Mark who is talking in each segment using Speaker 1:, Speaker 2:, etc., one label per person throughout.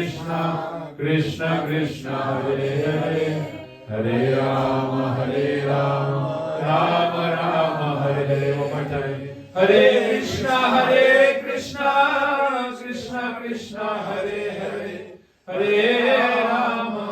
Speaker 1: Krishna, Krishna Krishna, Hare Hare, Hare Rama, Rama Rama, Hare Hare. One more time. Hare Krishna, Krishna Krishna, Hare Hare, Hare Rama,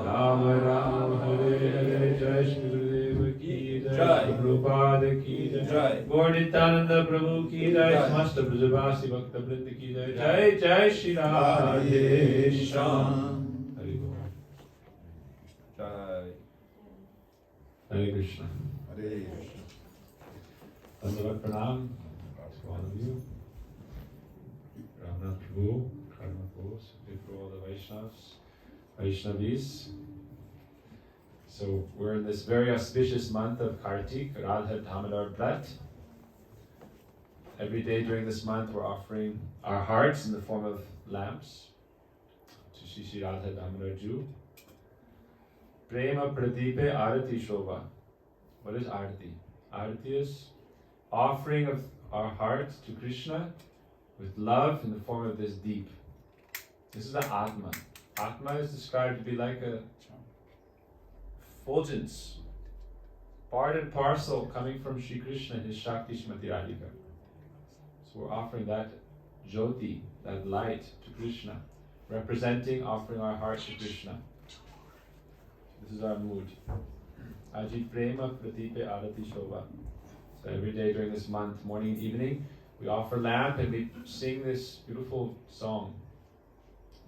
Speaker 1: Rama Rama, Hare Hare. Jai Shri Gurudeva ki Jai, Prabhupada ki Jai, Gaur Nityananda Prabhu ki Jai, Samasta Brajavasi Bhakta Vrinda ki Jai, Jai Jai Shri Radhe Shyam. Hare Bol. Jai. Hare Krishna.
Speaker 2: Hare Krishna.
Speaker 1: Dandavat Pranam to all of you. Ramnath Prabhu, Karma Bose, for all the Vaishnavas, Vaishnavis. So we're in this very auspicious month of Karthik, Radha Damodar Brat. Every day during this month we're offering our hearts in the form of lamps to Shri Shri Radha Damodar Ju. Prema Pradipe Arati Shobha. What is Arati? Arati is offering of our hearts to Krishna with love in the form of this deep. This is the Atma. Atma is described to be like a fulgence, part and parcel coming from Shri Krishna and his Shakti Shrimati Radhika. So we're offering that Jyoti, that light to Krishna, representing offering our heart to Krishna. This is our mood. Ajit Prema Pratipe Arati Shobha. So every day during this month, morning and evening, we offer lamp and we sing this beautiful song.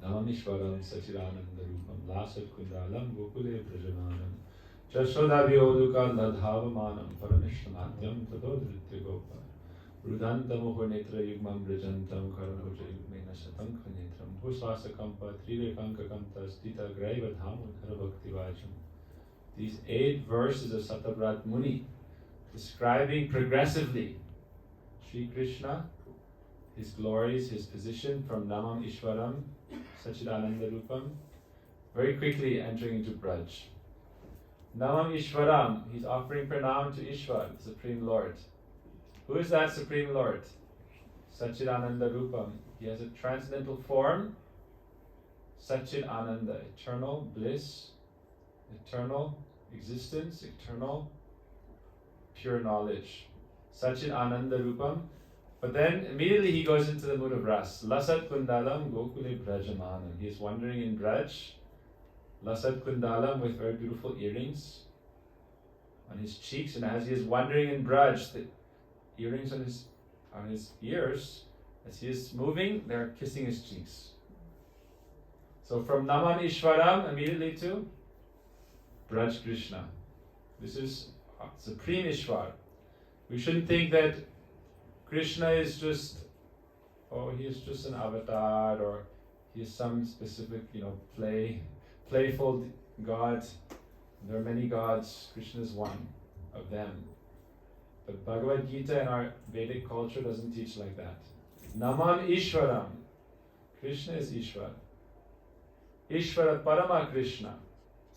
Speaker 1: Namamishwaram Sachidananda Rupam Lasat Kundalam Gokule Prajamanam Jashoda Vyoduka Ladhavamanam Paranishtamadhyam Tado Dhritya Gopa Rudanta Muhonetra Yugmam Brijantam Karanoja Yugmena Shatanka Netram Bhusvasa Kampa Trirekanka Kanta Stita Graiva Dhamu Dharabhakti Vajam. These 8 verses of Satabrat Muni describing progressively Sri Krishna, his glories, his position from Namam Ishwaram, Sachidananda Rupam, very quickly entering into Braj. Namam Ishwaram, he's offering pranam to Ishwar, the Supreme Lord. Who is that Supreme Lord? Sachidananda Rupam. He has a transcendental form, Sachid Ananda, eternal bliss, eternal existence, eternal pure knowledge. Sachid Ananda Rupam. But then immediately he goes into the mood of Ras. Lasat Kundalam Gokule Brajamanam. He is wandering in Braj. Lasat Kundalam with very beautiful earrings on his cheeks. And as he is wandering in Braj, the earrings on his ears, as he is moving, they are kissing his cheeks. So from Namam Ishwaram immediately to Braj Krishna. This is Supreme Ishwar. We shouldn't think that Krishna is just, he is just an avatar, or he is some specific, playful God. There are many gods. Krishna is one of them. But Bhagavad Gita and our Vedic culture doesn't teach like that. Namam Ishwaram. Krishna is Ishwar. Ishvara Parama Krishna.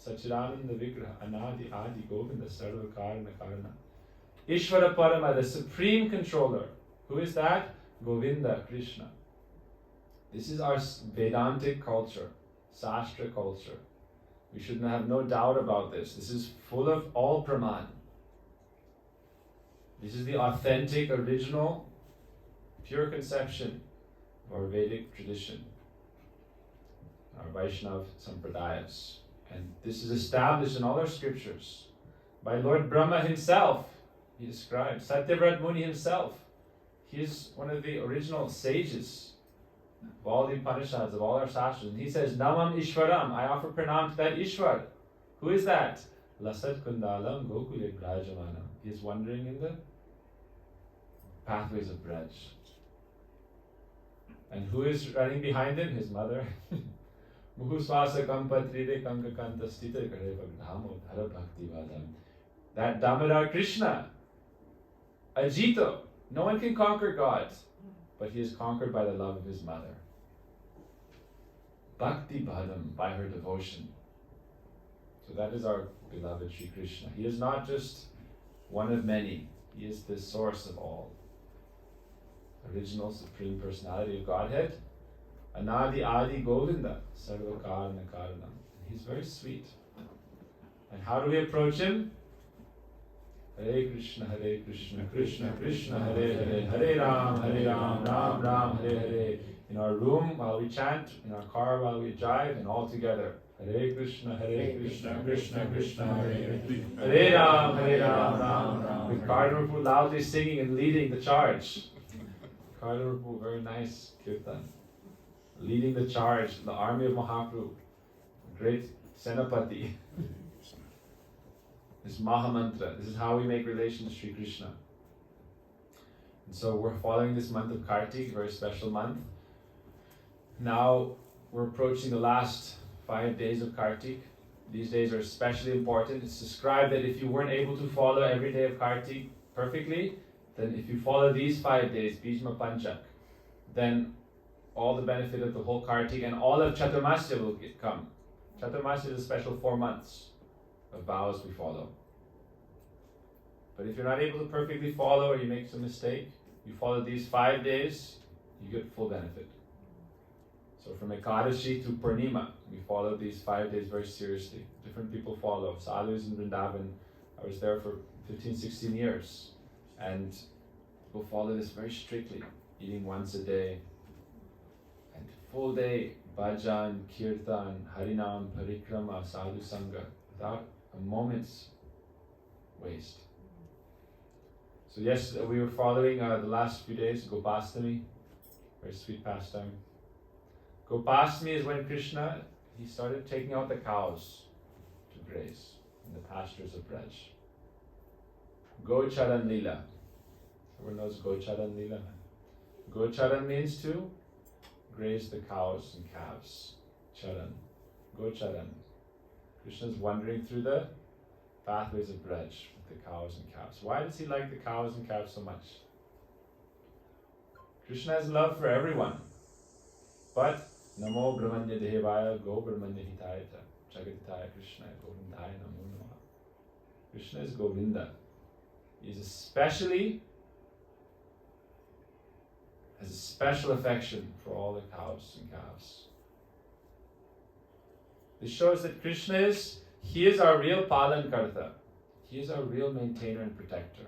Speaker 1: Sachidananda Vigraha Anadi Adi Govinda Sarva Karana Karana. Ishvara Parama, the supreme controller. Who is that? Govinda, Krishna. This is our Vedantic culture, Sastra culture. We should have no doubt about this. This is full of all Praman. This is the authentic, original, pure conception of our Vedic tradition, our Vaishnav Sampradayas. And this is established in all our scriptures by Lord Brahma himself. He describes Satyavrat Muni himself. He is one of the original sages of all the Upanishads, of all our Sastras. And he says, Namam Ishwaram, I offer pranam to that Ishwar. Who is that? Lasat Kundalam Gokule Brajamanam. He is wandering in the pathways of Braj. And who is running behind him? His mother. Muhusvasa Kampa Tride Kanka Kanta Stita Kareva Dhamo Dhara Bhakti Vadam. That Damodar Krishna, Ajito. No one can conquer God, but he is conquered by the love of his mother. Bhakti Bhadam, by her devotion. So that is our beloved Sri Krishna. He is not just one of many. He is the source of all. original Supreme Personality of Godhead. Anadi Adi Govinda, Sarva Karana Karanam. He's very sweet. And how do we approach him? Hare Krishna, Krishna Krishna, Hare Hare, Hare Ram, Ram Ram, Hare Hare. In our room while we chant, in our car while we drive, and all together. Hare Krishna, Krishna Krishna, Hare Hare, Hare Ram, Ram Ram. With Karthik loudly singing and leading the charge. Karthik, very nice kirtan. Leading the charge, the army of Mahaprabhu, great Senapati. This Mahamantra, this is how we make relation to Sri Krishna. And so we're following this month of Karthik, very special month. Now we're approaching the last 5 days of Karthik. These days are especially important. It's described that if you weren't able to follow every day of Karthik perfectly, then if you follow these 5 days, Bijma Panchak, then all the benefit of the whole Karthik and all of Chaturmasya will come. Chaturmasya is a special 4 months of vows we follow. But if you're not able to perfectly follow or you make some mistake, you follow these 5 days, you get full benefit. So from Ekadashi to Purnima, we follow these 5 days very seriously. Different people follow. Sadhus in Vrindavan, I was there for 15, 16 years. And people follow this very strictly, eating once a day. And full day, bhajan, kirtan, harinam, parikrama, sadhu sangha, without a moment's waste. So yes, we were following the last few days, Gopastami, very sweet pastime. Gopastami is when Krishna, he started taking out the cows to graze in the pastures of Braj. Gocharan Lila. Everyone knows Gocharan Lila? Gocharan means to graze the cows and calves. Charan. Gocharan. Krishna is wandering through the pathways of Braj with the cows and calves. Why does he like the cows and calves so much? Krishna has love for everyone. But Namo Brahmanya Devaya Go Brahmanya Hitayata Jagatitaya Krishna Govindaya Namo Namaha. Krishna is Govinda. He is has a special affection for all the cows and calves. This shows that Krishna he is our real Palan Karta. He is our real maintainer and protector.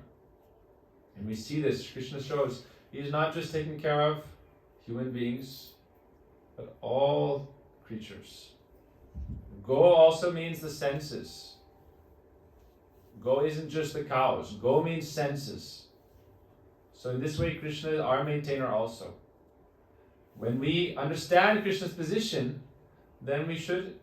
Speaker 1: And we see this. Krishna shows he is not just taking care of human beings, but all creatures. Go also means the senses. Go isn't just the cows. Go means senses. So in this way, Krishna is our maintainer also. When we understand Krishna's position, then we should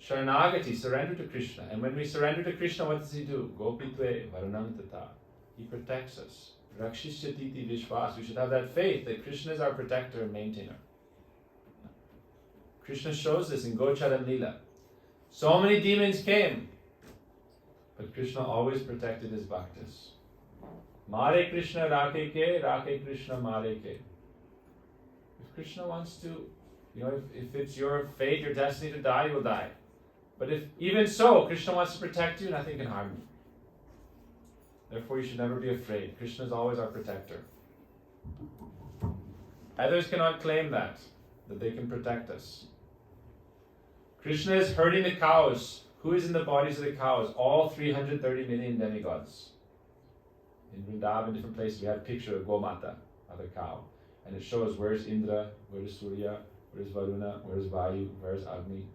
Speaker 1: Sharanagati, surrender to Krishna. And when we surrender to Krishna, what does he do? Gopitve varanam tata. He protects us. Rakshishyatiti vishwas. We should have that faith that Krishna is our protector and maintainer. Krishna shows this in Gocharan Lila. So many demons came, but Krishna always protected his bhaktas. Mare Krishna Rake Krishna Mare ke. If Krishna wants to, if it's your fate, your destiny to die, you will die. But if even so, Krishna wants to protect you, nothing can harm you. Therefore, you should never be afraid. Krishna is always our protector. Others cannot claim that they can protect us. Krishna is herding the cows. Who is in the bodies of the cows? All 330 million demigods. In Vrindavan, different places, we have a picture of Gomata, of a cow. And it shows where's Indra, where's Surya, where's Varuna, where's Vayu, where's Agni,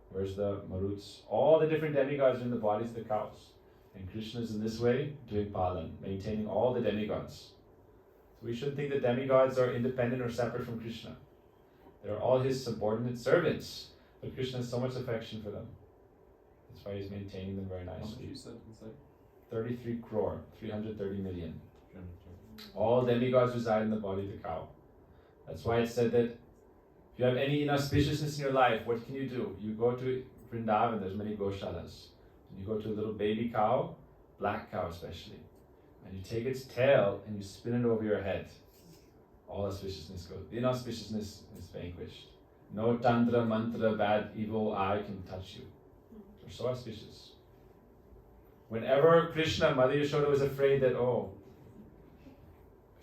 Speaker 1: where's the Maruts. All the different demigods are in the bodies of the cows. And Krishna is in this way doing Palan, maintaining all the demigods. So we shouldn't think that demigods are independent or separate from Krishna. They're all his subordinate servants. But Krishna has so much affection for them. That's why he's maintaining them very nicely.
Speaker 2: How much you said inside?
Speaker 1: 33 crore, 330 million. All demigods reside in the body of the cow. That's why it's said that if you have any inauspiciousness in your life, what can you do? You go to Vrindavan, there's many goshalas. You go to a little baby cow, black cow especially, and you take its tail and you spin it over your head. All auspiciousness goes. The inauspiciousness is vanquished. No tantra, mantra, bad, evil eye can touch you. They're so auspicious. Whenever Krishna, Mother Yashoda was afraid that,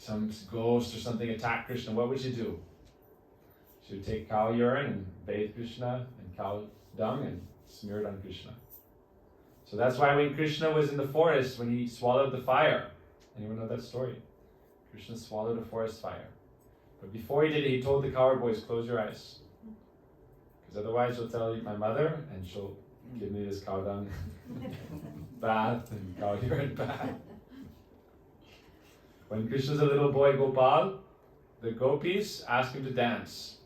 Speaker 1: some ghost or something attacked Krishna, what would she do? She would take cow urine and bathe Krishna, and cow dung and smear it on Krishna. So that's why when Krishna was in the forest, when he swallowed the fire, anyone know that story? Krishna swallowed a forest fire. But before he did it, he told the cowherd boys, close your eyes. Because otherwise you'll tell my mother, and she'll give me this cow dung bath and cow urine bath. When Krishna's a little boy, Gopal, the gopis asked him to dance.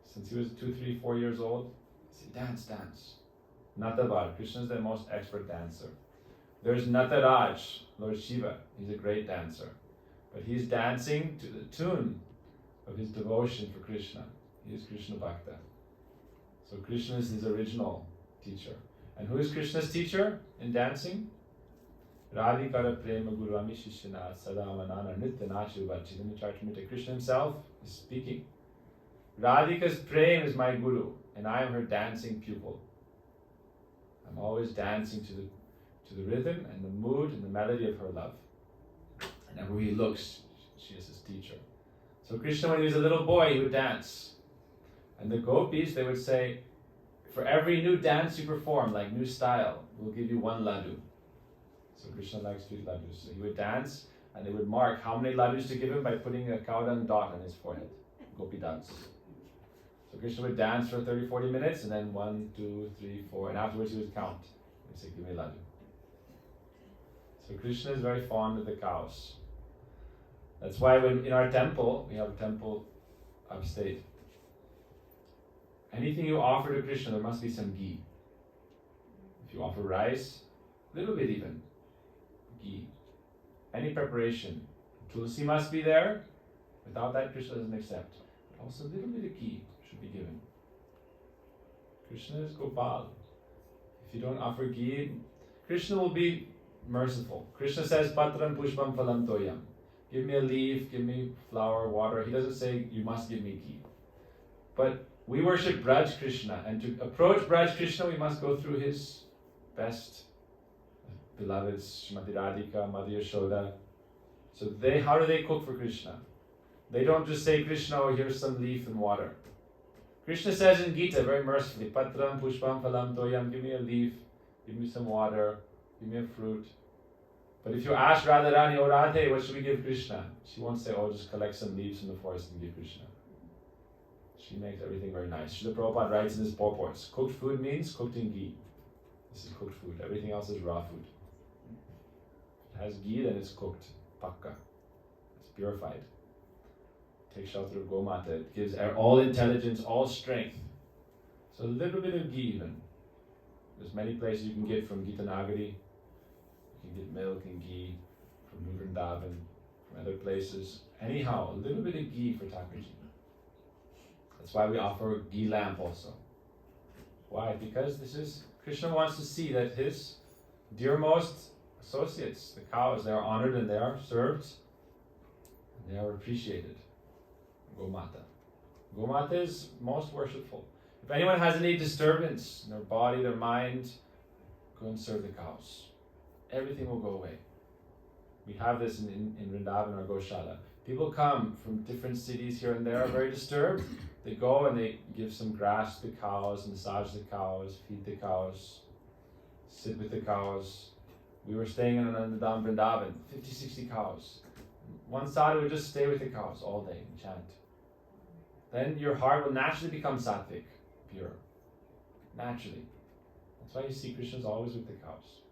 Speaker 1: Since he was 2, 3, 4 years old, he said, dance, dance. Natavar, Krishna's the most expert dancer. There's Nataraj, Lord Shiva, he's a great dancer. But he's dancing to the tune of his devotion for Krishna. He is Krishna Bhakta. So Krishna is his original teacher. And who is Krishna's teacher in dancing? Radhikara prema guru amishishina sadamanana nitya nachu vachidamichartamita. Krishna himself is speaking. Radhika's prema is my guru, and I am her dancing pupil. I'm always dancing to the rhythm and the mood and the melody of her love. And everywhere he looks, she is his teacher. So Krishna, when he was a little boy, he would dance. And the gopis, they would say, for every new dance you perform, like new style, we'll give you 1 laddu. So Krishna likes to eat laddus. So he would dance, and they would mark how many laddus to give him by putting a cow dung dot on his forehead. Gopi dance. So Krishna would dance for 30, 40 minutes, and then 1, 2, 3, 4, and afterwards he would count. He'd say, give me a laddu. So Krishna is very fond of the cows. That's why when in our temple, we have a temple upstate. Anything you offer to Krishna, there must be some ghee. If you offer rice, a little bit even, ghee. Any preparation. Tulsi must be there. Without that, Krishna doesn't accept. But also a little bit of ghee should be given. Krishna is Gopal. If you don't offer ghee, Krishna will be merciful. Krishna says, Patram pushpam phalam toyam. Give me a leaf, give me flower, water. He doesn't say, you must give me ghee. But we worship Braj Krishna, and to approach Braj Krishna, we must go through his best beloveds, Shrimati Radhika, Mother Yashoda. So how do they cook for Krishna? They don't just say, Krishna, oh, here's some leaf and water. Krishna says in Gita, very mercifully, Patram pushpam phalam toyam, give me a leaf, give me some water, give me a fruit. But if you ask Radharani, oh Radhe, what should we give Krishna? She won't say, oh, just collect some leaves from the forest and give Krishna. She makes everything very nice. Srila Prabhupada writes in his purports, cooked food means cooked in ghee. This is cooked food. Everything else is raw food. If it has ghee, then it's cooked. Pakka. It's purified. Take shelter of Gomata. It gives all intelligence, all strength. So a little bit of ghee even. There's many places you can get from Gita Nagari. You can get milk and ghee from Vrindavan, from other places. Anyhow, a little bit of ghee for Thakurji. That's why we offer a ghee lamp also. Why? Because Krishna wants to see that his dearmost associates, the cows, they are honored and they are served and they are appreciated. Gomata. Gomata is most worshipful. If anyone has any disturbance in their body, their mind, go and serve the cows. Everything will go away. We have this in Vrindavan or Goshala. People come from different cities here and there, very disturbed. They go and they give some grass to the cows, massage the cows, feed the cows, sit with the cows. We were staying in Anandadam Vrindavan, 50, 60 cows. One sadhu would just stay with the cows all day and chant. Then your heart will naturally become sattvic, pure. Naturally. That's why you see Krishna's always with the cows.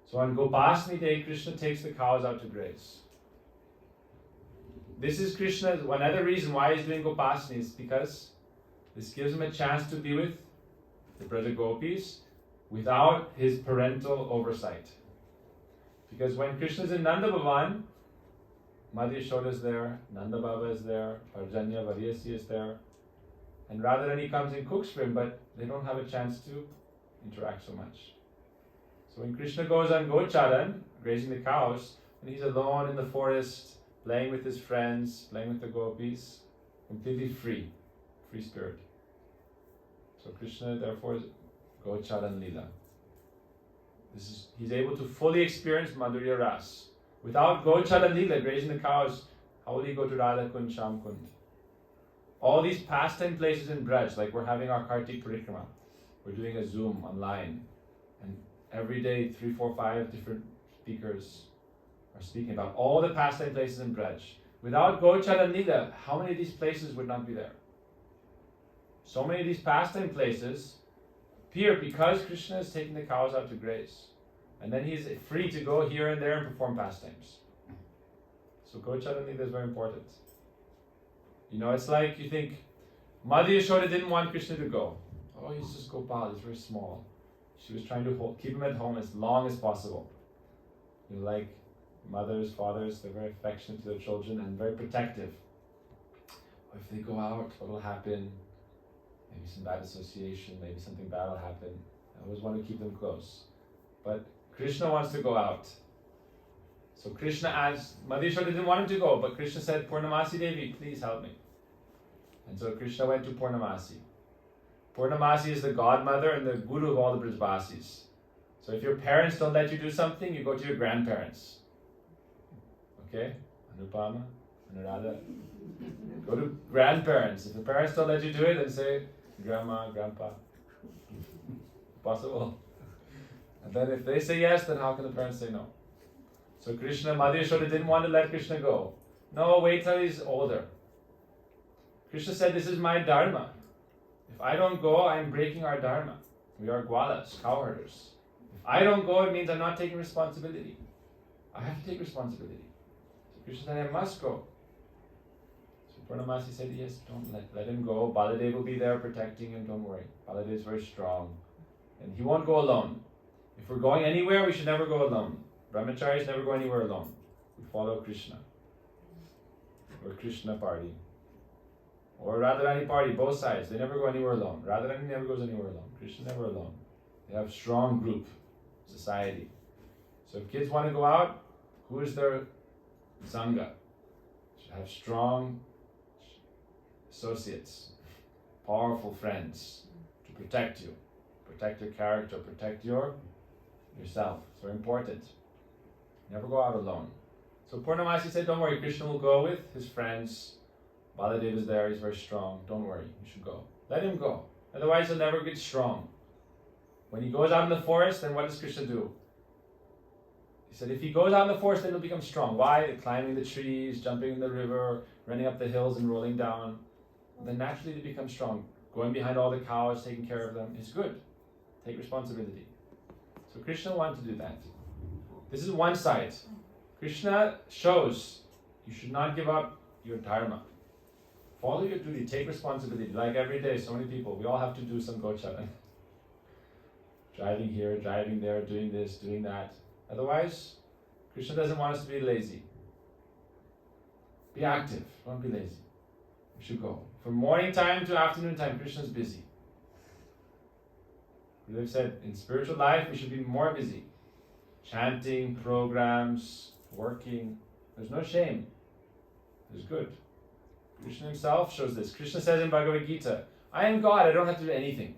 Speaker 1: So on Gopashtami Day, Krishna takes the cows out to graze. This is Krishna. One other reason why he's doing Gopashtami is because this gives him a chance to be with the Braja Gopis without his parental oversight. Because when Krishna is in Nanda Bhavan, Madhya Yashoda is there, Nanda Baba is there, Parjanya Varyasi is there, and Radharani comes and cooks for him, but they don't have a chance to interact so much. So when Krishna goes on Gocharan, grazing the cows, and he's alone in the forest, playing with his friends, playing with the gopis, completely free spirit. So Krishna therefore is Gocharan Lila. He's able to fully experience Madhurya Ras. Without Gocharan Lila, grazing the cows, How will he go to Radha Kund, Sham Kund? All these pastime places in Braj, like we're having our Karthik Parikrama. We're doing a Zoom online. And every day, 3, 4, 5 different speakers are speaking about all the pastime places in Braj. Without Gochar and Lila, how many of these places would not be there? So many of these pastime places appear because Krishna is taking the cows out to graze. And then he's free to go here and there and perform pastimes. So Gochar and Lila is very important. You know, it's like you think, Mother Yashoda didn't want Krishna to go. Oh, he's just Gopal, he's very small. She was trying to keep him at home as long as possible. You know, like mothers, fathers, they're very affectionate to their children and very protective. If they go out, what will happen? Maybe some bad association, maybe something bad will happen. I always want to keep them close. But Krishna wants to go out. So Krishna asked, Mother Yashoda didn't want him to go, but Krishna said, Purnamasi Devi, please help me. And so Krishna went to Purnamasi. Purnamasi is the godmother and the guru of all the Brajbasis. So if your parents don't let you do something, you go to your grandparents. Okay? Anupama, Anuradha. Go to grandparents. If the parents don't let you do it, then say, Grandma, Grandpa. Possible. And then if they say yes, then how can the parents say no? So Krishna, Mother Yashoda didn't want to let Krishna go. No, wait till he's older. Krishna said, this is my dharma. If I don't go, I'm breaking our dharma. We are gwalas, cowherders. If I don't go, it means I'm not taking responsibility. I have to take responsibility. So Krishna said, I must go. So Purnamasi said, yes, don't let him go. Baladev will be there protecting him, don't worry. Baladev is very strong. And he won't go alone. If we're going anywhere, we should never go alone. Brahmacharis never go anywhere alone. We follow Krishna. We're Krishna party. Or Radharani party, both sides. They never go anywhere alone. Radharani never goes anywhere alone. Krishna never alone. They have strong group, society. So if kids want to go out, who is their Sangha? Should have strong associates, powerful friends to protect you, protect your character, protect yourself. It's very important. Never go out alone. So Purnamasi said, don't worry, Krishna will go with his friends. Baladev is there, he's very strong. Don't worry, you should go. Let him go. Otherwise he'll never get strong. When he goes out in the forest, then what does Krishna do? He said if he goes out in the forest, then he'll become strong. Why? Climbing the trees, jumping in the river, running up the hills and rolling down. Then naturally they become strong. Going behind all the cows, taking care of them is good. Take responsibility. So Krishna wanted to do that. This is one side. Krishna shows you should not give up your dharma. Follow your duty, take responsibility. Like every day, so many people, we all have to do some gocharan. Driving here, driving there, doing this, doing that. Otherwise, Krishna doesn't want us to be lazy. Be active, don't be lazy. We should go. From morning time to afternoon time, Krishna's busy. We've said in spiritual life, we should be more busy. Chanting, programs, working. There's no shame. There's good. Krishna himself shows this. Krishna says in Bhagavad Gita, I am God, I don't have to do anything.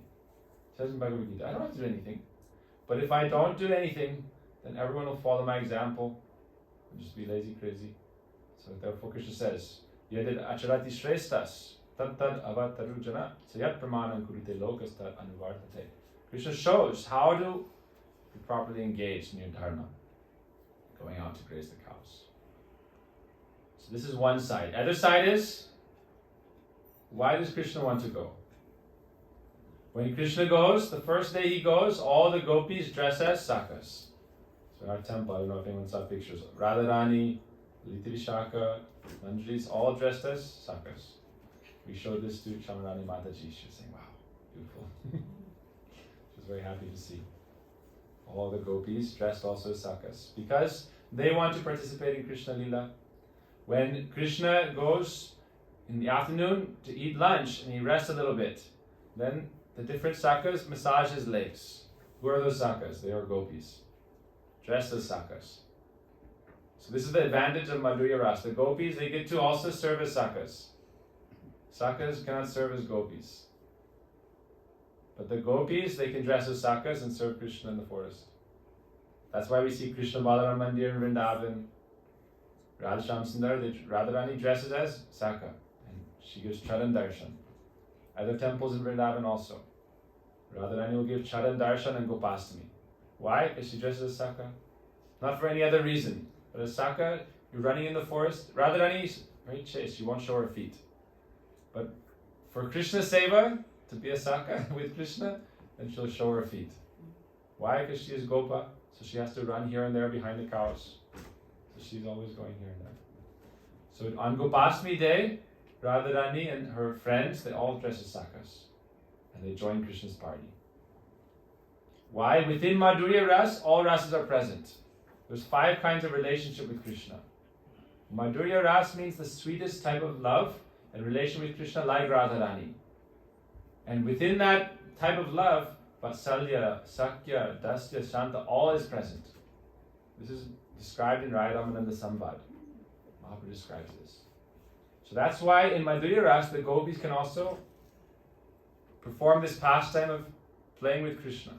Speaker 1: He says in Bhagavad Gita, I don't have to do anything. But if I don't do anything, then everyone will follow my example and just be lazy, crazy. So therefore Krishna says, Yadid acharati shreshtas, tad tad avatarujana, sayat pramanam kurite lokas tad anuvartate. Krishna shows how to be properly engaged in your dharma, going out to graze the cows. So this is one side. Other side is, why does Krishna want to go? When Krishna goes, the first day he goes, all the gopis dress as sakas. So in our temple, I don't know if anyone saw pictures. Radharani, Litrishaka, Manjaris, all dressed as sakas. We showed this to Chamarani Mataji. She was saying, wow, beautiful. She was very happy to see. All the gopis dressed also as sakas. Because they want to participate in Krishna Lila. When Krishna goes in the afternoon to eat lunch and he rests a little bit, then the different sakas massage his legs. Who are those sakas? They are gopis, dressed as sakas. So this is the advantage of Madhurya Ras. The gopis, they get to also serve as sakas. Sakas cannot serve as gopis. But the gopis, they can dress as sakas and serve Krishna in the forest. That's why we see Krishna Balaram Mandir in Vrindavan, Radha Shyam Sundar, Radharani dresses as Saka, and she gives Charan Darshan. Other temples in Vrindavan also. Radharani will give Charan Darshan and Gopastami. Why? Because she dresses as Saka. Not for any other reason. But as Saka, you're running in the forest. Radharani is very chaste, she won't show her feet. But for Krishna Seva, to be a Saka with Krishna, then she'll show her feet. Why? Because she is Gopa, so she has to run here and there behind the cows. So she's always going here and there. So on Gopastami Day, Radharani and her friends, they all dress as Sakas. And they join Krishna's party. Why? Within Madhurya Ras, all rasas are present. There's 5 kinds of relationship with Krishna. Madhurya Ras means the sweetest type of love and relation with Krishna, like Radharani. And within that type of love, Vatsalya, Sakya, Dasya, Shanta, all is present. This is described in Raya Ramananda Samvad. Mahaprabhu describes this. So that's why in Madhurya Ras, the gopis can also perform this pastime of playing with Krishna.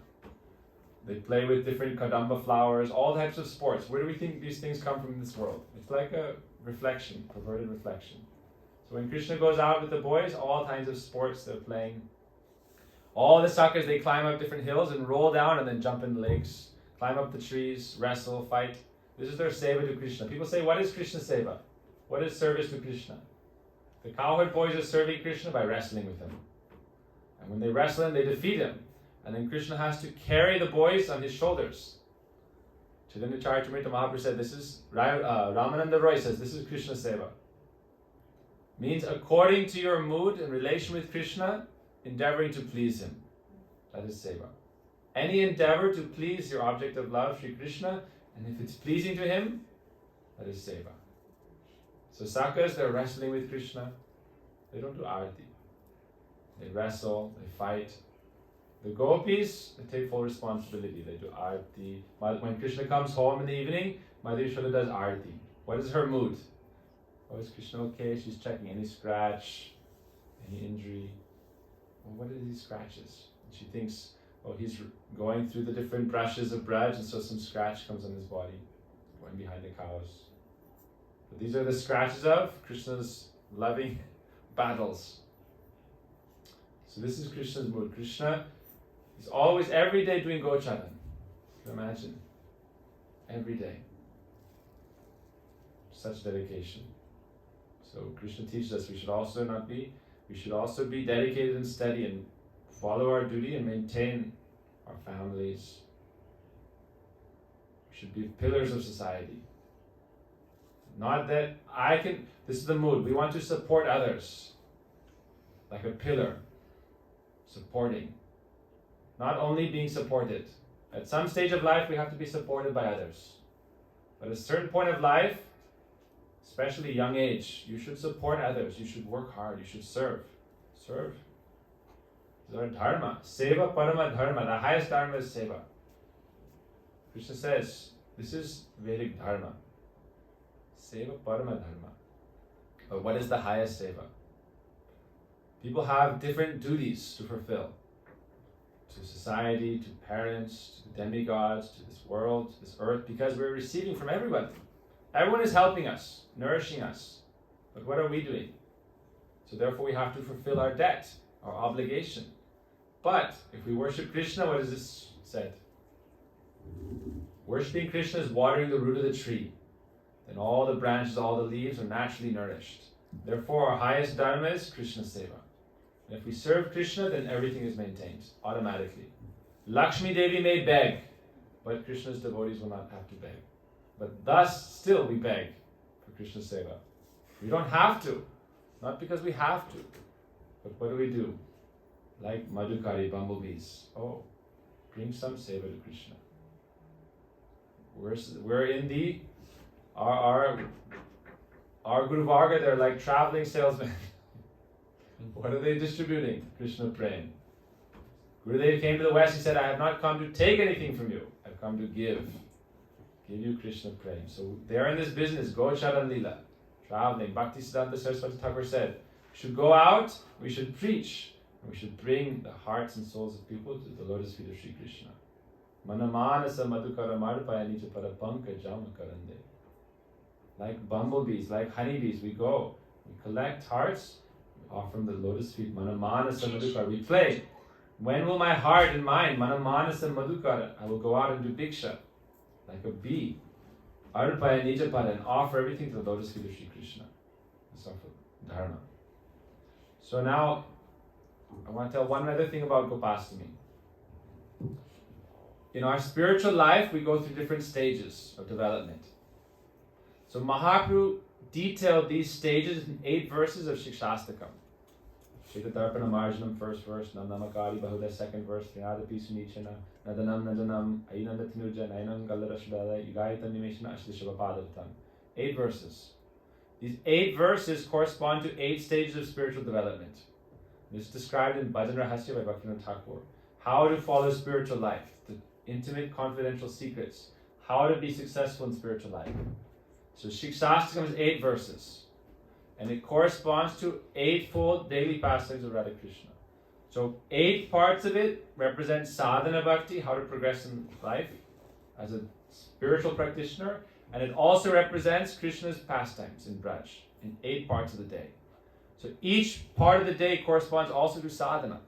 Speaker 1: They play with different kadamba flowers, all types of sports. Where do we think these things come from in this world? It's like a reflection, perverted reflection. So when Krishna goes out with the boys, all kinds of sports they're playing. All the Sakas, they climb up different hills and roll down and then jump in the lakes, climb up the trees, wrestle, fight. This is their seva to Krishna. People say, what is Krishna seva? What is service to Krishna? The cowherd boys are serving Krishna by wrestling with him. And when they wrestle him, they defeat him. And then Krishna has to carry the boys on his shoulders. Chaitanya Charitamrita Mahaprabhu said, this is, Ramananda Roy says, this is Krishna seva. Means according to your mood and relation with Krishna, endeavoring to please him. That is seva. Any endeavor to please your object of love, Sri Krishna, and if it's pleasing to him, that is seva. So Sakas, they're wrestling with Krishna. They don't do arati. They wrestle, they fight. The gopis, they take full responsibility. They do arati. When Krishna comes home in the evening, Madhurya does arati. What is her mood? Oh, is Krishna okay? She's checking any scratch, any injury. Well, what are these scratches? And she thinks, oh, he's going through the different brushes of Braj, and so some scratch comes on his body, going behind the cows. But these are the scratches of Krishna's loving battles. So this is Krishna's mood. Krishna is always, every day doing Gocharan. Can you imagine? Every day. Such dedication. So Krishna teaches us we should also be dedicated and steady and follow our duty and maintain our families. We should be pillars of society. Not that this is the mood. We want to support others. Like a pillar. Supporting. Not only being supported. At some stage of life, we have to be supported by others. But at a certain point of life, especially young age, you should support others. You should work hard. You should serve. Serve. This is our dharma. Seva parama dharma. The highest dharma is seva. Krishna says, this is Vedic dharma. Seva parama dharma. But what is the highest seva? People have different duties to fulfill. To society, to parents, to demigods, to this world, to this earth, because we're receiving from everybody. Everyone is helping us, nourishing us. But what are we doing? So therefore we have to fulfill our debt, our obligation. But if we worship Krishna, what is this said? Worshipping Krishna is watering the root of the tree. Then all the branches, all the leaves are naturally nourished. Therefore our highest dharma is Krishna seva. And if we serve Krishna, then everything is maintained automatically. Lakshmi Devi may beg, but Krishna's devotees will not have to beg. But thus, still we beg for Krishna seva. We don't have to. Not because we have to. But what do? Like Madhukari, bumblebees. Oh, bring some seva to Krishna. We're in the... Our Guru Varga, they're like traveling salesmen. What are they distributing? Krishna praying. Gurudev came to the West, he said, I have not come to take anything from you. I've come to give. Give you Krishna praying. So they're in this business, Gocharan Lila, traveling. Bhaktisiddhanta Saraswati Thakur said, we should go out, we should preach, and we should bring the hearts and souls of people to the lotus feet of Sri Krishna. Manamanasa madhukara marpaya nija para panka jama karande. like bumblebees, like honeybees. We go, we collect hearts, we offer them the lotus feet, manamanasa madhukara. We play. When will my heart and mind, manamanasa madhukara, I will go out and do bhiksha, like a bee, arpaya nijapada, and offer everything to the lotus feet of Sri Krishna. That's our dharma. So now, I want to tell one other thing about Gopastami. In our spiritual life, we go through different stages of development. So Mahaprabhu detailed these stages in 8 verses of Shikshastakam. Shitatarpana Marjanam, first verse, Nandamakari Bahuda, second verse, Trinadapi Sunichana, Nadanam Nadanam, Ainanda Tinuja, Nainam Galarashbala, Yugayata Nimeshana, Ashdishabapadatam. 8 verses. These 8 verses correspond to 8 stages of spiritual development. This is described in Bhajan Rahasya by Bhaktivinoda Thakur. How to follow spiritual life, the intimate, confidential secrets, how to be successful in spiritual life. So Shikshastakam is 8 verses. And it corresponds to 8-fold daily pastimes of Radha Krishna. So 8 parts of it represent sadhana bhakti, how to progress in life as a spiritual practitioner. And it also represents Krishna's pastimes in Braj, in 8 parts of the day. So each part of the day corresponds also to sadhana.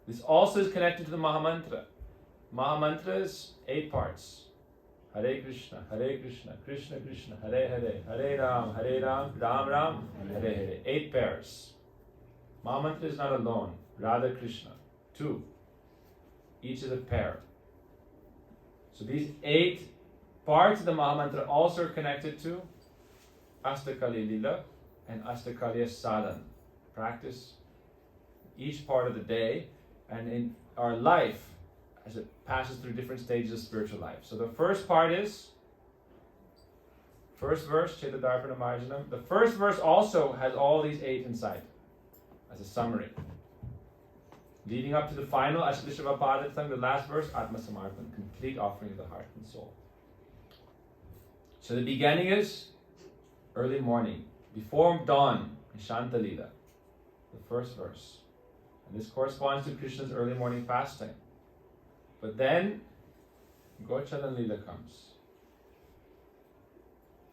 Speaker 1: This also is connected to the Mahamantra. Mahamantra is 8 parts. Hare Krishna, Krishna Krishna, Hare Hare, Hare Ram, Ram Ram, Hare Hare. 8 pairs. Mahamantra is not alone. Radha Krishna, 2. Each is a pair. So these 8 parts of the Mahamantra also are connected to Astakali Lila and Astakaliya Sadhan. Practice each part of the day and in our life as it passes through different stages of spiritual life. So the first part is, first verse, Chaitadarpana Marjanam. The first verse also has all these 8 inside as a summary. Leading up to the final, Ashdishabapadatam, the last verse, Atma Samarpan, complete offering of the heart and soul. So the beginning is early morning, before dawn, Shanta Lila, the first verse. And this corresponds to Krishna's early morning fasting. But then, Gocharan Lila comes.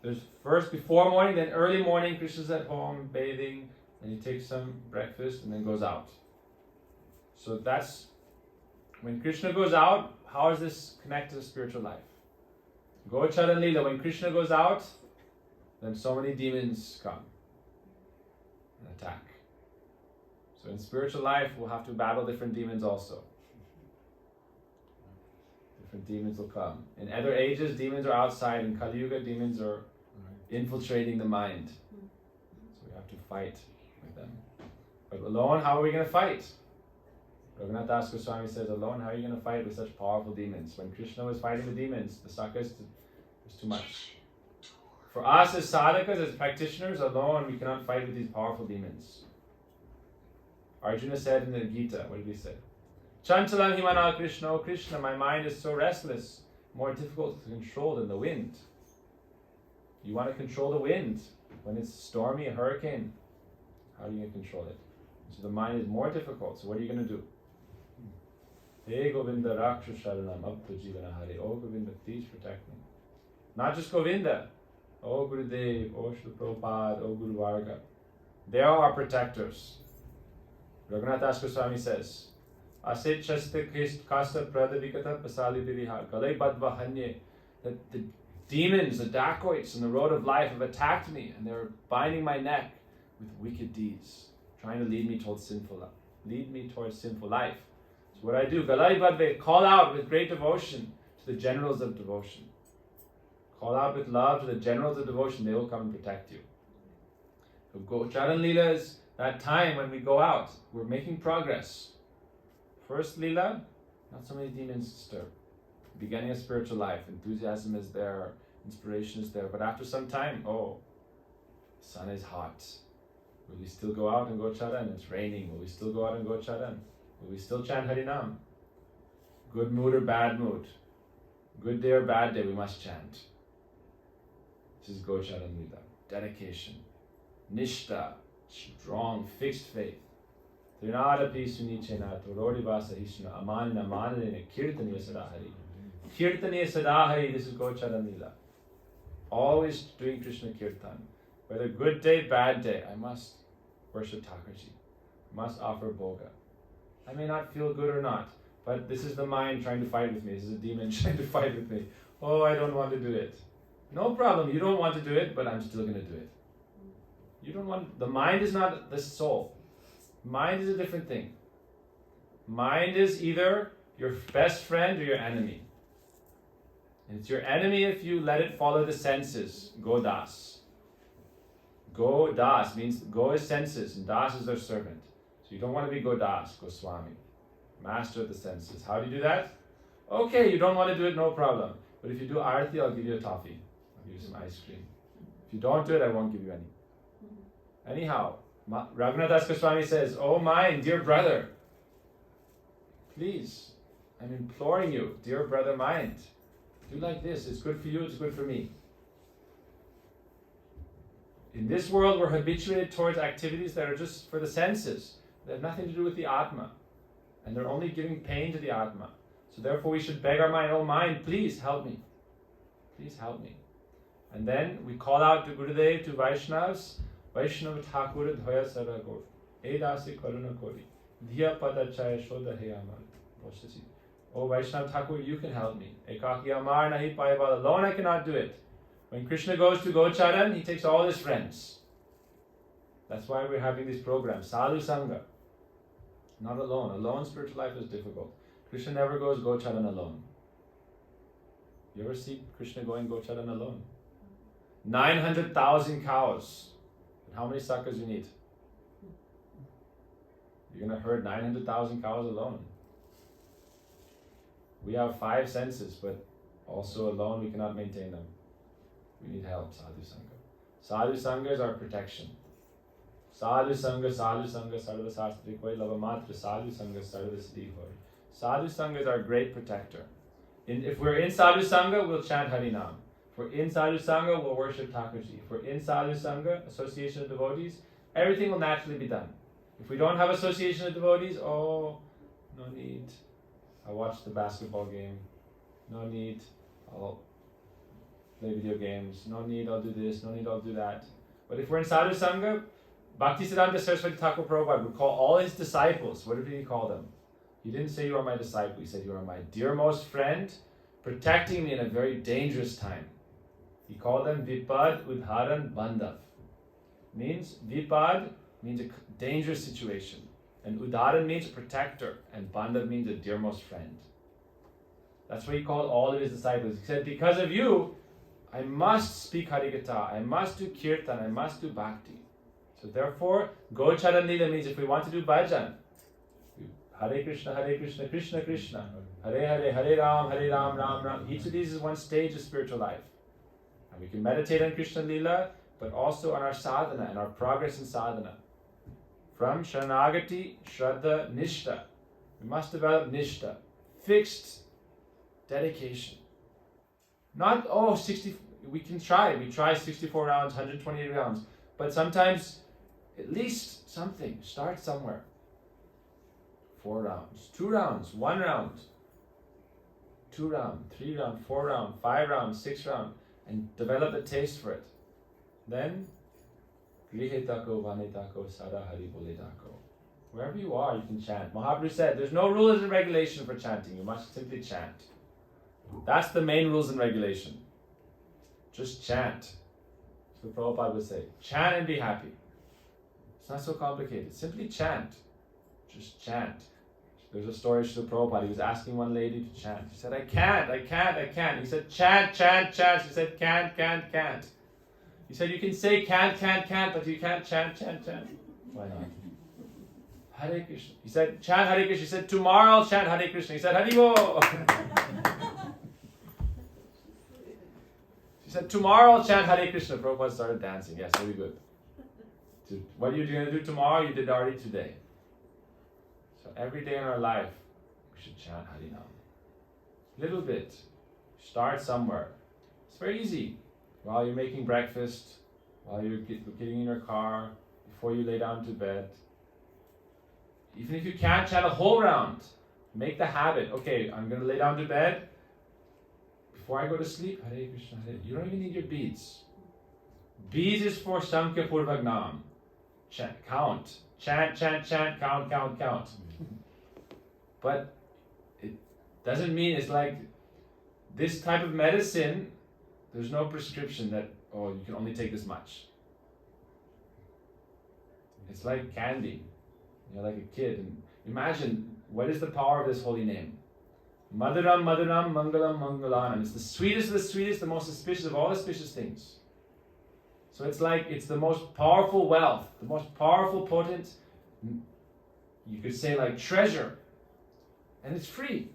Speaker 1: There's first before morning, then early morning, Krishna's at home, bathing, and he takes some breakfast and then goes out. So that's, when Krishna goes out, how is this connected to spiritual life? Gocharan Lila, when Krishna goes out, then so many demons come and attack. So in spiritual life, we'll have to battle different demons also. Different demons will come. In other ages, demons are outside. In Kali Yuga, demons are infiltrating the mind. So we have to fight with them. But alone, how are we going to fight? Raghunath Das Goswami says, alone, how are you going to fight with such powerful demons? When Krishna was fighting the demons, the sakas was too much. For us as sadhakas, as practitioners, alone, we cannot fight with these powerful demons. Arjuna said in the Gita, what did he say? Chanchalam himana Krishna, oh Krishna, my mind is so restless, more difficult to control than the wind. You want to control the wind when it's stormy, a hurricane. How are you going to control it? So the mind is more difficult, so what are you going to do? Hey Govinda Raksha Sharanam Abtu Jivana Hari. Oh Govinda, please protect me. Not just Govinda. Oh Gurudev, oh Srila Prabhupada, oh Guru Varga. They are our protectors. Raghunath Das Goswami says, Asit Chaste Kasta Pradavikata Pasali Diriha Galay Badva Hanye. That the demons, the dacoits in the road of life have attacked me and they're binding my neck with wicked deeds, trying to lead me towards sinful life. So what I do, Galay Badve, call out with great devotion to the generals of devotion. Call out with love to the generals of devotion, they will come and protect you. So Gocharan Leela is that time when we go out, we're making progress. First Leela, not so many demons disturb. Beginning of spiritual life, enthusiasm is there, inspiration is there, but after some time, the sun is hot. Will we still go out and go charan? It's raining. Will we still go out and go charan? Will we still chant Harinam? Good mood or bad mood? Good day or bad day, we must chant. This is Gocharan Lila. Dedication. Nishta. Strong, fixed faith. Trinadapi sunichena torodivasa hishna amanina manina kirtaniya sadahari. Kirtaniya sadahari, this is Gocharan Lila. always doing Krishna Kirtan. Whether good day, bad day, I must worship Thakurji. I must offer Bhoga. I may not feel good or not, but this is the mind trying to fight with me. This is a demon trying to fight with me. Oh, I don't want to do it. No problem, you don't want to do it, but I'm still going to do it. You don't want, the mind is not the soul. Mind is a different thing. Mind is either your best friend or your enemy. And it's your enemy if you let it follow the senses. Go das. Go das means go is senses and das is their servant. So you don't want to be go das, go swami. Master of the senses. How do you do that? Okay, you don't want to do it, no problem. But if you do arati, I'll give you a toffee. I'll give you some ice cream. If you don't do it, I won't give you any. Anyhow, Raghunath Das Goswami says, oh mind, dear brother, please, I'm imploring you, dear brother mind, do like this. It's good for you, it's good for me. In this world, we're habituated towards activities that are just for the senses. They have nothing to do with the Atma. And they're only giving pain to the Atma. So therefore we should beg our mind, oh mind, please help me. Please help me. And then we call out to Gurudev, to Vaishnavas, Vaishnava Thakur Dhoya Saragor, Edasi Karuna Kori, Dhiya Padachaya Shodha Heyaman. Oh Vaishnava Thakur, you can help me. Ekaki Amar Nahi Paival, alone I cannot do it. When Krishna goes to Gocharan, he takes all his friends. That's why we're having these programs. Sadhu Sangha. Not alone. Alone spiritual life is difficult. Krishna never goes Gocharan alone. You ever see Krishna going Gocharan alone? 900,000 cows. And how many suckers you need? You're going to herd 900,000 cows alone. We have 5 senses, but also alone we cannot maintain them. We need help, Sadhu Sangha. Sadhu Sangha is our protection. Sadhu Sangha, Sarva Sastri Koi Lava Matra, Sadhu Sangha, Sarva Siddhi Hoi. Sadhu Sangha is our great protector. If we're in Sadhu Sangha, we'll chant Harinam. If we're in Sadhu Sangha, we'll worship Thakurji. If we're in Sadhu Sangha, association of devotees, everything will naturally be done. If we don't have association of devotees, oh, no need. I'll watch the basketball game. No need. I'll play video games. No need, I'll do this. No need, I'll do that. But if we're in Sadhu Sangha, Bhaktisiddhanta Saraswati Thakur Prabhupada would call all his disciples. What did he call them? He didn't say you are my disciple. He said you are my dearmost friend, protecting me in a very dangerous time. He called them Vipad Udharan Bandhav. Means Vipad means a dangerous situation. And Udharan means a protector. And Bandhav means a dearmost friend. That's what he called all of his disciples. He said, because of you, I must speak Harikatha, I must do Kirtan, I must do Bhakti. So therefore, Gocharan Lila means if we want to do bhajan, Hare Krishna, Krishna Krishna, Hare Hare, Hare Ram, Ram Ram. Each of these is one stage of spiritual life. And we can meditate on Krishna Lila, but also on our sadhana and our progress in sadhana. From Sharanagati, Shraddha, Nishta. We must develop Nishta, fixed dedication. Not, 60, we can try. We try 64 rounds, 128 rounds. But sometimes, at least something. Start somewhere. 4 rounds, 2 rounds, 1 round, 2 round, 3 round, 4 round, 5 rounds, 6 round, and develop a taste for it. Then, Grihetako, Vanetako, Sada Hari Boletako. Wherever you are, you can chant. Mahaprabhu said, there's no rules and regulation for chanting. You must simply chant. That's the main rules and regulation. Just chant. So Prabhupada would say, chant and be happy. It's not so complicated. Simply chant. Just chant. There's a story of Srila Prabhupada. He was asking one lady to chant. She said, I can't. He said, chant. She said, can't. He said, you can say can't, but you can't chant. Why not? Hare Krishna. He said, chant Hare Krishna. He said, tomorrow I'll chant Hare Krishna. He said, Haribo. She said, tomorrow I'll chant Hare Krishna. Prabhupada started dancing. Yes, very good. What are you going to do tomorrow? You did already today. So every day in our life, we should chant Harinam. Little bit. Start somewhere. It's very easy. While you're making breakfast, while you're getting in your car, before you lay down to bed. Even if you can't chant a whole round, make the habit. Okay, I'm going to lay down to bed. Before I go to sleep, Hare Krishna, Hare. You don't even need your beads. Beads is for Sankhya Purvagnam. Count. Chant, count. But it doesn't mean it's like this type of medicine, there's no prescription that, oh, you can only take this much. It's like candy. You're like a kid. And imagine, what is the power of this holy name? Madhuram, Mangalam, Mangalanam. It's the sweetest of the sweetest, the most auspicious of all auspicious things. So it's like, it's the most powerful wealth, the most powerful, potent, you could say like treasure. And it's free.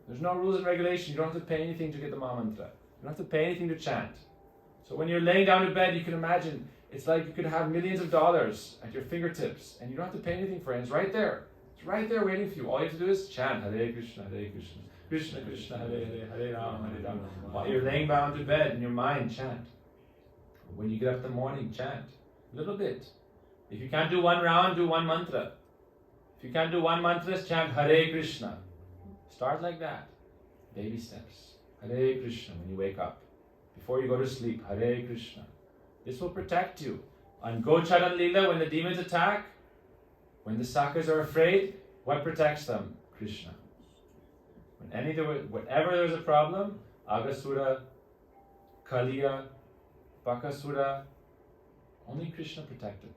Speaker 1: There's no rules and regulations. You don't have to pay anything to get the Mahamantra. You don't have to pay anything to chant. So when you're laying down to bed, you can imagine, it's like you could have millions of dollars at your fingertips and you don't have to pay anything for it. It's right there. It's right there waiting for you. All you have to do is chant Hare Krishna, Hare Krishna, Krishna Krishna, Hare Hare, Hare Rama, Hare Rama. While you're laying down to bed in your mind, chant. When you get up in the morning, chant. A little bit. If you can't do one round, do one mantra. If you can't do one mantra, chant Hare Krishna. Start like that. Baby steps. Hare Krishna when you wake up. Before you go to sleep, Hare Krishna. This will protect you. On Gocharan Leela, when the demons attack, when the Sakas are afraid, what protects them? Krishna. Whenever there's a problem, Agasura, Kaliya, Bakasura, only Krishna protected.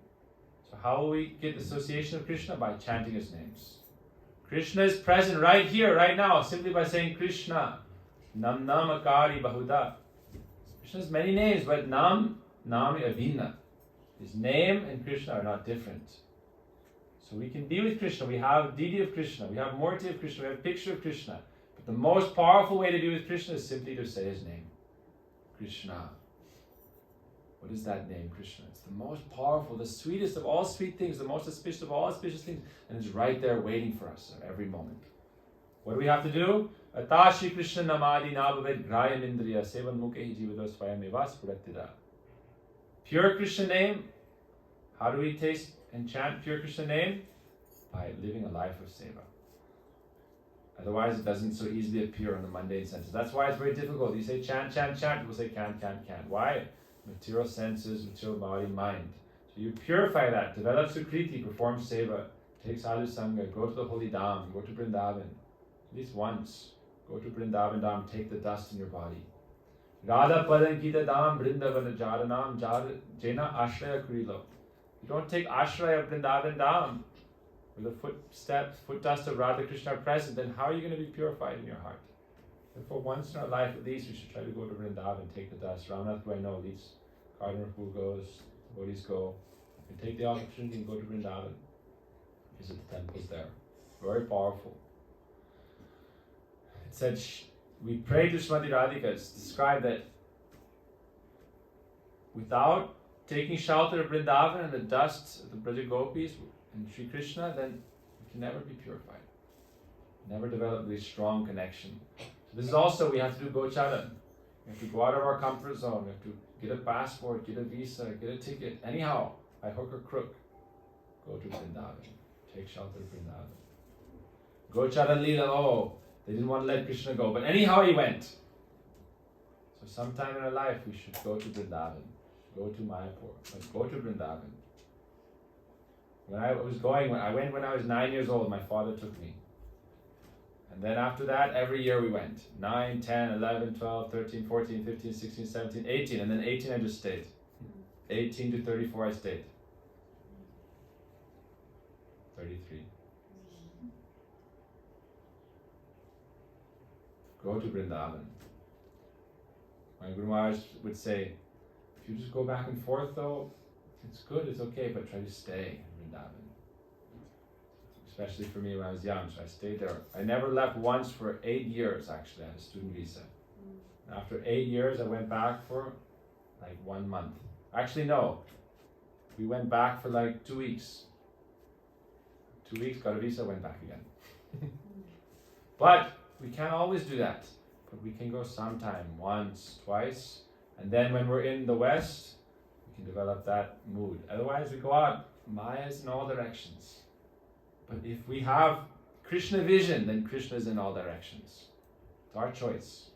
Speaker 1: So how will we get the association of Krishna? By chanting his names. Krishna is present right here, right now, simply by saying Krishna. Nam Namakari Bahuda. Krishna has many names, but Nam Avina. His name and Krishna are not different. So we can be with Krishna. We have deity of Krishna. We have Murti of Krishna. We have picture of Krishna. But the most powerful way to be with Krishna is simply to say his name. Krishna. What is that name, Krishna? It's the most powerful, the sweetest of all sweet things, the most auspicious of all auspicious things, and it's right there waiting for us at every moment. What do we have to do? Atashi Krishna namadi nabhavet grayam indriya sevan mukhe jivados svayamevas purattida. Pure Krishna name. How do we taste and chant pure Krishna name? By living a life of seva. Otherwise, it doesn't so easily appear in the mundane senses. That's why it's very difficult. You say chant. People say can't. Why? Material senses, material body, mind. So you purify that, develop Sukriti, perform seva, take sadhu sangha, go to the holy dham, go to Vrindavan. At least once. Go to Vrindavan dham, take the dust in your body. Radha padan kita dham, Vrindavana jaranam, jena ashraya kurilo. You don't take ashraya of Vrindavan dham, where the foot dust of Radha Krishna are present, then how are you going to be purified in your heart? Therefore, once in our life, at least, we should try to go to Vrindavan and take the dust. Ramnath, who I know, leads Cardinal who goes, devotees go. You take the opportunity and go to Vrindavan. Visit the temples there. Very powerful. It said, we pray to Srimati Radhika. It's described that without taking shelter of Vrindavan and the dust of the Braja Gopis and Sri Krishna, then we can never be purified. Never develop this strong connection. This is also, we have to do Gocharan. We have to go out of our comfort zone. We have to get a passport, get a visa, get a ticket. Anyhow, by hook or crook, go to Vrindavan. Take shelter of Vrindavan. Gocharan Leela, they didn't want to let Krishna go. But anyhow, he went. So sometime in our life, we should go to Vrindavan. Go to Mayapur. But go to Vrindavan. I went when I was 9 years old. My father took me. And then after that, every year we went. 9, 10, 11, 12, 13, 14, 15, 16, 17, 18. And then 18 I just stayed. 18 to 34 I stayed. 33. Go to Vrindavan. My Guru Maharaj would say, if you just go back and forth though, it's good, it's okay, but try to stay in Vrindavan. Especially for me when I was young, so I stayed there. I never left once for 8 years, actually. I had a student visa. And after 8 years, I went back for like 1 month. Actually, no. We went back for like 2 weeks. 2 weeks, got a visa, went back again. But we can't always do that. But we can go sometime, once, twice. And then when we're in the West, we can develop that mood. Otherwise, we go out, Maya's in all directions. But if we have Krishna vision, then Krishna is in all directions. It's our choice.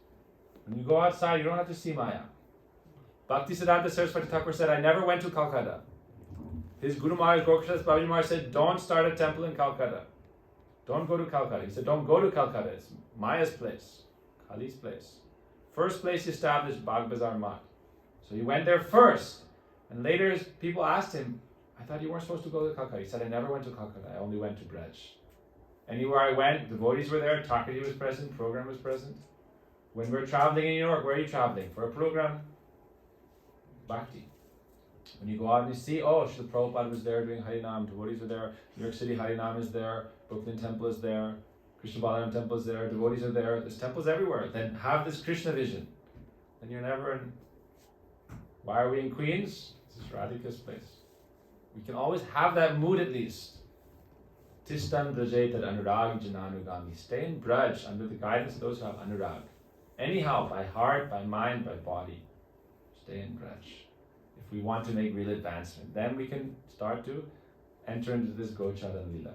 Speaker 1: When you go outside, you don't have to see Maya. Bhaktisiddhanta Saraswati Thakur said, I never went to Calcutta. His Guru Maharaj, Gorakshas Babaji Maharaj said, don't start a temple in Calcutta. Don't go to Calcutta. He said, don't go to Calcutta. It's Maya's place, Kali's place. First place he established, Bagh Bazar Math. So he went there first. And later people asked him, I thought you weren't supposed to go to Calcutta. He said, I never went to Calcutta. I only went to Braj. Anywhere I went, devotees were there, Thakurji was present, program was present. When we're traveling in New York, where are you traveling? For a program? Bhakti. When you go out and you see, oh, Srila Prabhupada was there doing Harinam, devotees were there, New York City Harinam is there, Brooklyn Temple is there, Krishna Balaram Temple is there, devotees are there, there's temples everywhere. Then have this Krishna vision. Then you're never in... Why are we in Queens? This is Radhika's place. We can always have that mood at least. Tistan Brajeta Anurag Jananugami. Stay in Braj under the guidance of those who have Anurag. Anyhow, by heart, by mind, by body. Stay in Braj. If we want to make real advancement, then we can start to enter into this Gochara Lila.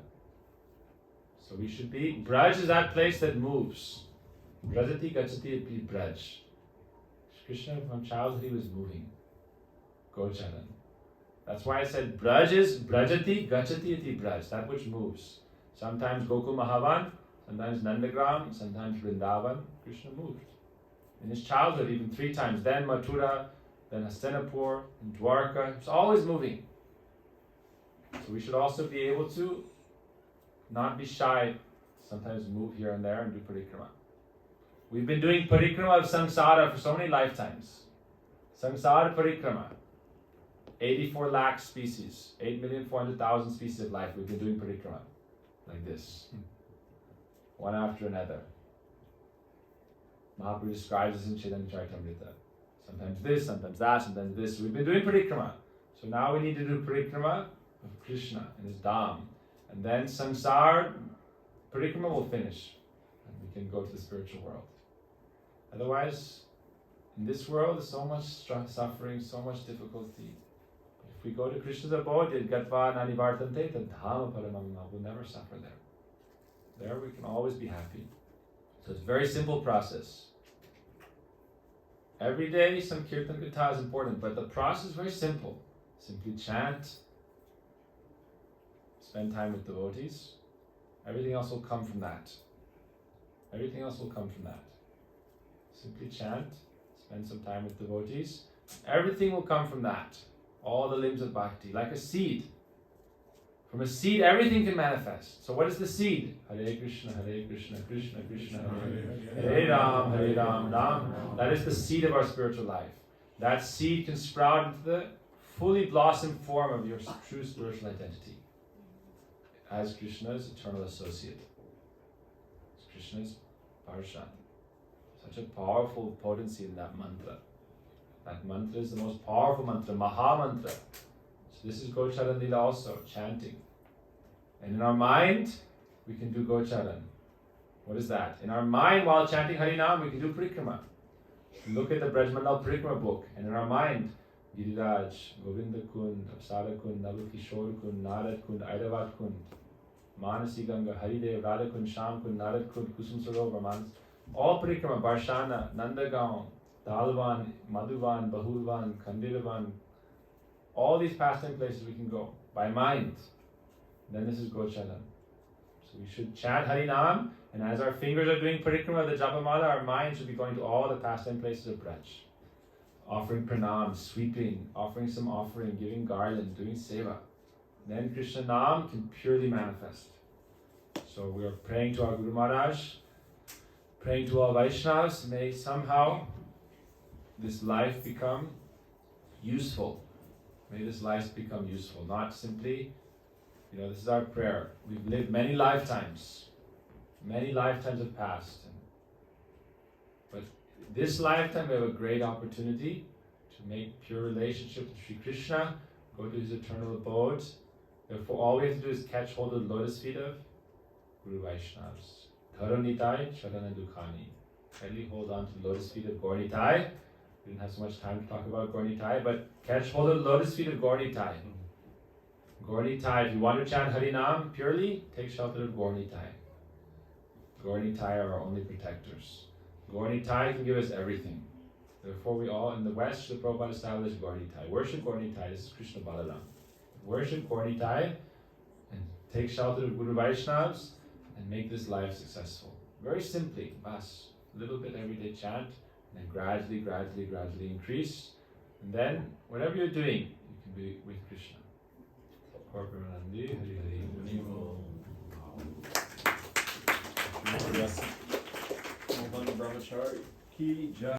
Speaker 1: So we should be, Braj is that place that moves. Brajati Gachati Iti Braj. Krishna from childhood he was moving. Gocharan. That's why I said Braj is Brajati Gachati Iti Braj, that which moves. Sometimes Gokul Mahavan, sometimes Nandagram, sometimes Vrindavan. Krishna moved. In his childhood, even 3 times. Then Mathura, then Hastinapur, and Dwarka. He was always moving. So we should also be able to not be shy, sometimes move here and there and do parikrama. We've been doing parikrama of samsara for so many lifetimes. Samsara parikrama. 84 lakh species, 8,400,000 species of life. We've been doing parikrama like this, one after another. Mahaprabhu describes this in Chaitanya Charitamrita. Sometimes this, sometimes that, sometimes this. We've been doing parikrama. So now we need to do parikrama of Krishna and his Dham. And then samsara parikrama will finish. And we can go to the spiritual world. Otherwise, in this world, there's so much suffering, so much difficulty. But if we go to Krishna's abode, Gatva Nanivartante, the Dhama Paramamma, we'll never suffer there. There we can always be happy. So it's a very simple process. Every day some Kirtan Katha is important, but the process is very simple. Simply chant, spend time with devotees. Everything else will come from that. Everything else will come from that. Simply chant, spend some time with devotees. Everything will come from that. All the limbs of bhakti, like a seed. From a seed, everything can manifest. So what is the seed? Hare Krishna, Krishna Krishna, Hare Ram, Ram. That is the seed of our spiritual life. That seed can sprout into the fully blossomed form of your true spiritual identity as Krishna's eternal associate. As Krishna's Parshan. Such a powerful potency in that mantra. That mantra is the most powerful mantra, Maha Mantra. So this is Gocharan Lila also, chanting. And in our mind, we can do Gocharan. What is that? In our mind, while chanting Harinam, we can do Parikrama. Look at the Brajmandal Parikrama book, and in our mind, Giriraj, Govinda Kund, Apsara Kund, Nalu Kishore Kund, Narad Kund, Airavat Kund, Manasi Ganga, Haridev, Radha Kund, Sham Kund, Narad Kund, Kusum Sarovar, Manas. All Parikrama, Barshana, Nandagaon, Dalvan, Madhuvan, Bahulvan, Kandiravan, all these pastime places we can go by mind. Then this is Gocharan. So we should chant Harinam, and as our fingers are doing Parikrama, the Japamala, our mind should be going to all the pastime places of Braj. Offering pranam, sweeping, offering some offering, giving garland, doing seva. Then Krishna Nam can purely manifest. So we are praying to our Guru Maharaj, praying to all Vaishnavas, may somehow this life become useful. May this life become useful, not simply, this is our prayer. We've lived many lifetimes have passed. But this lifetime we have a great opportunity to make pure relationship with Sri Krishna, go to his eternal abode. Therefore all we have to do is catch hold of the lotus feet of Guru Vaishnavas. Dharanitai Charana Dukhani. Kindly hold on to the lotus feet of Gaur Nitai. We didn't have so much time to talk about Gaur Nitai, but catch hold of the lotus feet of Gaur Nitai. Gaur Nitai, if you want to chant Harinam purely, take shelter of Gaur Nitai. Gaur Nitai are our only protectors. Gaur Nitai can give us everything. Therefore, we all in the West, the Prabhupada established Gaur Nitai. Worship Gaur Nitai. This is Krishna Balaram. Worship Gaur Nitai and take shelter of Guru Vaishnavas and make this life successful. Very simply, bas, a little bit everyday chant, and then gradually increase. And then, whatever you're doing, you can be with Krishna. Hari Hari.
Speaker 2: Brahmachari ki jai.